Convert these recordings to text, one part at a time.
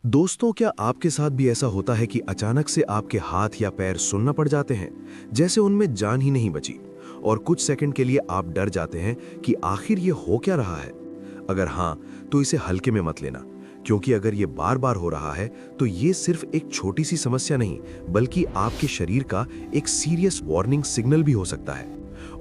दोस्तों, क्या आपके साथ भी ऐसा होता है कि अचानक से आपके हाथ या पैर सुनना पड़ जाते हैं, जैसे उनमें जान ही नहीं बची, और कुछ सेकंड के लिए आप डर जाते हैं कि आखिर ये हो क्या रहा है? अगर हाँ, तो इसे हल्के में मत लेना, क्योंकि अगर ये बार बार हो रहा है तो ये सिर्फ एक छोटी सी समस्या नहीं, बल्कि आपके शरीर का एक सीरियस वार्निंग सिग्नल भी हो सकता है।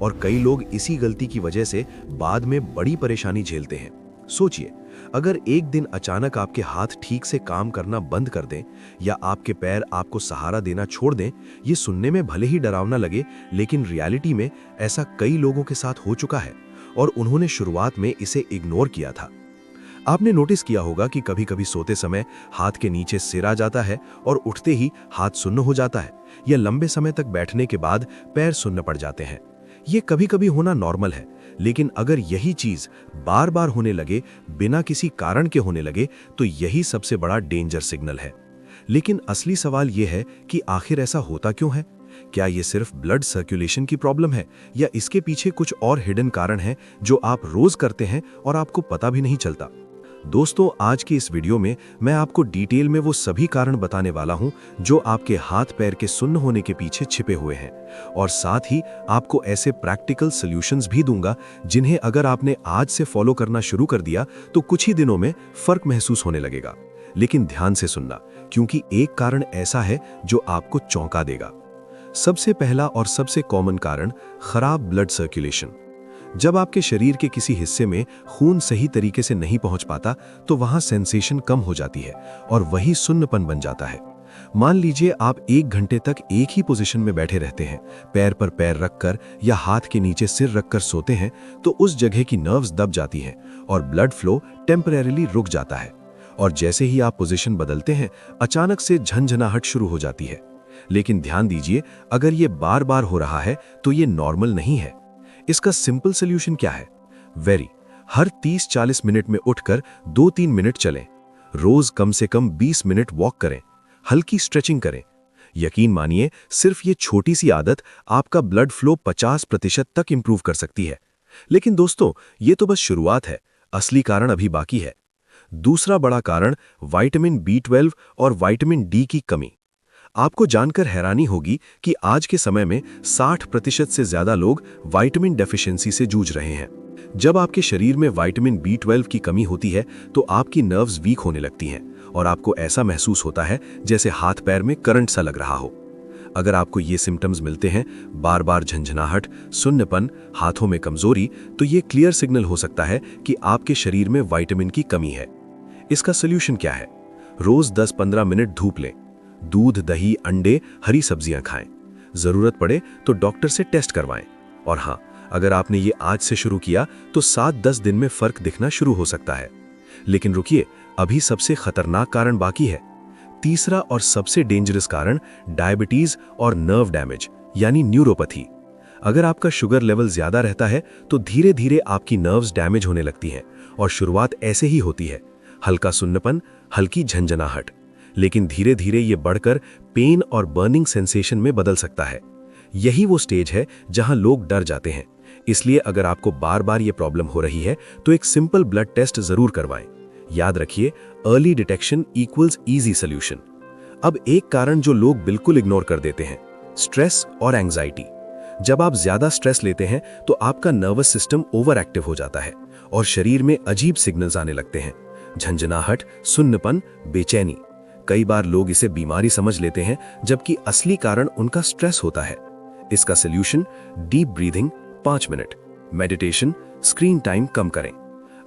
और कई लोग इसी गलती की वजह से बाद में बड़ी परेशानी झेलते हैं। सोचिए, अगर एक दिन अचानक आपके हाथ ठीक से काम करना बंद कर दें या आपके पैर आपको सहारा देना छोड़ दें, ये सुनने में भले ही डरावना लगे, लेकिन रियलिटी में ऐसा कई लोगों के साथ हो चुका है और उन्होंने शुरुआत में इसे इग्नोर किया था। आपने नोटिस किया होगा कि कभी-कभी सोते समय हाथ के नीचे सिर आ जाता है और उठते ही हाथ सुन्न हो जाता है, या लंबे समय तक बैठने के बाद पैर सुन्न पड़ जाते हैं। ये कभी-कभी होना नॉर्मल है, लेकिन अगर यही चीज बार-बार होने लगे, बिना किसी कारण के होने लगे, तो यही सबसे बड़ा डेंजर सिग्नल है। लेकिन असली सवाल यह है कि आखिर ऐसा होता क्यों है? क्या ये सिर्फ ब्लड सर्कुलेशन की प्रॉब्लम है, या इसके पीछे कुछ और हिडन कारण है जो आप रोज करते हैं और आपको पता भी नहीं चलता? दोस्तों, आज की इस वीडियो में मैं आपको डिटेल में वो सभी कारण बताने वाला हूं जो आपके हाथ पैर के सुन्न होने के पीछे छिपे हुए हैं, और साथ ही आपको ऐसे प्रैक्टिकल सॉल्यूशंस भी दूंगा जिन्हें अगर आपने आज से फॉलो करना शुरू कर दिया तो कुछ ही दिनों में फर्क महसूस होने लगेगा। लेकिन ध्यान से सुनना, क्योंकि एक कारण ऐसा है जो आपको चौंका देगा। सबसे पहला और सबसे कॉमन कारण, खराब ब्लड सर्कुलेशन। जब आपके शरीर के किसी हिस्से में खून सही तरीके से नहीं पहुंच पाता, तो वहां सेंसेशन कम हो जाती है और वही सुन्नपन बन जाता है। मान लीजिए आप 1 घंटे तक एक ही पोजीशन में बैठे रहते हैं, पैर पर पैर रखकर या हाथ के नीचे सिर रखकर सोते हैं, तो उस जगह की नर्व्स दब जाती हैं और ब्लड फ्लो टेम्परेरीली रुक जाता है। और जैसे ही आप पोजीशन बदलते हैं, अचानक से झनझनाहट शुरू हो जाती है। लेकिन ध्यान दीजिए, अगर ये बार बार हो रहा है तो ये नॉर्मल नहीं है। इसका सिंपल सोल्यूशन क्या है? हर 30-40 मिनट में उठकर 2-3 मिनट चलें। रोज कम से कम 20 मिनट वॉक करें, हल्की स्ट्रेचिंग करें। यकीन मानिए, सिर्फ ये छोटी सी आदत आपका ब्लड फ्लो 50% तक इंप्रूव कर सकती है। लेकिन दोस्तों, ये तो बस शुरुआत है, असली कारण अभी बाकी है। दूसरा बड़ा कारण, विटामिन B12 और विटामिन डी की कमी। आपको जानकर हैरानी होगी कि आज के समय में 60% से ज्यादा लोग विटामिन डेफिशिएंसी से जूझ रहे हैं। जब आपके शरीर में विटामिन B12 की कमी होती है, तो आपकी नर्व्स वीक होने लगती हैं और आपको ऐसा महसूस होता है जैसे हाथ पैर में करंट सा लग रहा हो। अगर आपको ये सिम्टम्स मिलते हैं, बार बार झंझनाहट, सुन्नपन, हाथों में कमजोरी, तो ये क्लियर सिग्नल हो सकता है कि आपके शरीर में विटामिन की कमी है। इसका सोल्यूशन क्या है? रोज 10-15 मिनट धूप लें, दूध, दही, अंडे, हरी सब्जियां खाएं। जरूरत पड़े तो डॉक्टर से टेस्ट करवाएं। और हाँ, अगर आपने ये आज से शुरू किया तो 7-10 दिन में फर्क दिखना शुरू हो सकता है। लेकिन रुकिए, अभी सबसे खतरनाक कारण बाकी है। तीसरा और सबसे डेंजरस कारण, डायबिटीज और नर्व डैमेज यानी न्यूरोपैथी। अगर आपका शुगर लेवल ज्यादा रहता है तो धीरे धीरे आपकी नर्व्स डैमेज होने लगती हैं, और शुरुआत ऐसे ही होती है, हल्का सुन्नपन, हल्की झंझनाहट। लेकिन धीरे धीरे ये बढ़कर पेन और बर्निंग सेंसेशन में बदल सकता है। यही वो स्टेज है जहां लोग डर जाते हैं। इसलिए अगर आपको बार बार ये प्रॉब्लम हो रही है तो एक सिंपल ब्लड टेस्ट जरूर करवाएं। याद रखिए, early detection equals easy solution. अब एक कारण जो लोग बिल्कुल इग्नोर कर देते हैं, स्ट्रेस और एंजाइटी। जब आप ज्यादा स्ट्रेस लेते हैं तो आपका नर्वस सिस्टम ओवर एक्टिव हो जाता है और शरीर में अजीब सिग्नल्स आने लगते हैं, झंझनाहट, सुन्नपन, बेचैनी। कई बार लोग इसे बीमारी समझ लेते हैं, जबकि असली कारण उनका स्ट्रेस होता है। इसका solution, deep breathing 5 minute, meditation, screen time कम करें।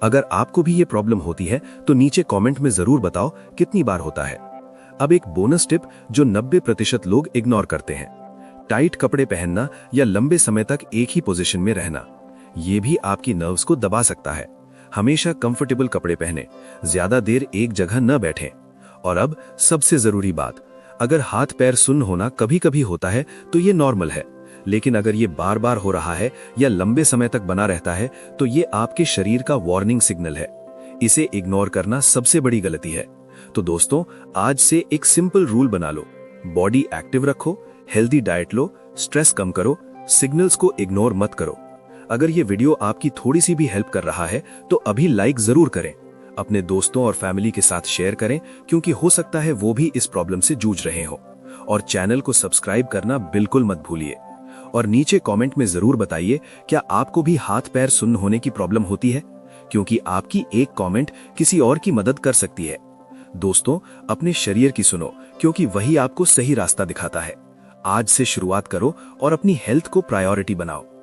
अगर आपको भी ये प्रॉब्लम होती है तो नीचे कमेंट में जरूर बताओ कितनी बार होता है। अब एक बोनस टिप जो 90% लोग इग्नोर करते हैं, टाइट कपड़े पहनना या लंबे समय तक एक ही पोजीशन में रहना। ये भी आपकी नर्व्स को दबा सकता है। हमेशा कंफर्टेबल कपड़े पहने, ज्यादा देर एक जगह न बैठें। और अब सबसे जरूरी बात, अगर हाथ पैर सुन्न होना कभी कभी होता है तो ये नॉर्मल है, लेकिन अगर ये बार बार हो रहा है या लंबे समय तक बना रहता है तो ये आपके शरीर का वार्निंग सिग्नल है। इसे इग्नोर करना सबसे बड़ी गलती है। तो दोस्तों, आज से एक सिंपल रूल बना लो, बॉडी एक्टिव रखो, हेल्दी डाइट लो, स्ट्रेस कम करो, सिग्नल्स को इग्नोर मत करो। अगर ये वीडियो आपकी थोड़ी सी भी हेल्प कर रहा है तो अभी लाइक जरूर करें। अपने दोस्तों और फैमिली के साथ शेयर करें, क्योंकि हो सकता है वो भी इस प्रॉब्लम से जूझ रहे हो। और चैनल को सब्सक्राइब करना बिल्कुल मत भूलिए। और नीचे कमेंट में जरूर बताइए, क्या आपको भी हाथ पैर सुन्न होने की प्रॉब्लम होती है? क्योंकि आपकी एक कमेंट किसी और की मदद कर सकती है। दोस्तों, अपने शरीर की सुनो, क्योंकि वही आपको सही रास्ता दिखाता है। आज से शुरुआत करो और अपनी हेल्थ को प्रायोरिटी बनाओ।